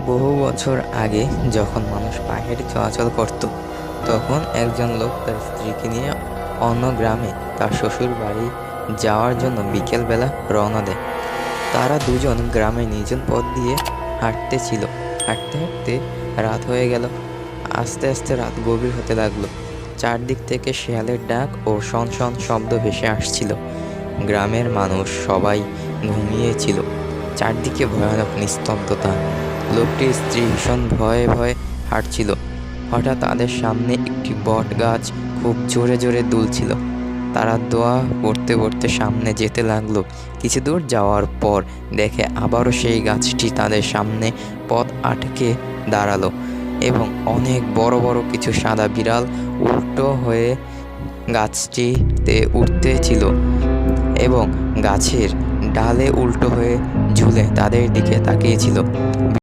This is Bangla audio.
বহু বছর আগে যখন মানুষ পায়ে হেঁটে চলাচল করত, তখন একজন লোক তার স্ত্রীকে নিয়ে অন্য গ্রামে তার শ্বশুর বাড়ি যাওয়ার জন্য বিকেলবেলা রওনা দেয়। তারা দুজন গ্রামের নির্জন পথ দিয়ে হাঁটতে হাঁটতে রাত হয়ে গেল। আস্তে আস্তে রাত গভীর হতে লাগলো। চারদিক থেকে শেয়ালের ডাক ও শন শব্দ ভেসে আসছিল। গ্রামের মানুষ সবাই ঘুমিয়েছিল। চারদিকে ভয়ানক নিস্তব্ধতা। লোকটির স্ত্রী ভীষণ ভয়ে ভয়ে হাঁটছিল। হঠাৎ তাদের সামনে একটি বট গাছ খুব জোরে জোরে দুলছিল। তারা দোয়া পড়তে পড়তে সামনে যেতে লাগলো। কিছু দূর যাওয়ার পর দেখে আবারও সেই গাছটি তাদের সামনে পথ আটকে দাঁড়ালো এবং অনেক বড় বড় কিছু সাদা বিড়াল উল্টো হয়ে গাছটিতে উঠতেছিল এবং গাছের ডালে উল্টো হয়ে ঝুলে তাদের দিকে তাকিয়েছিল।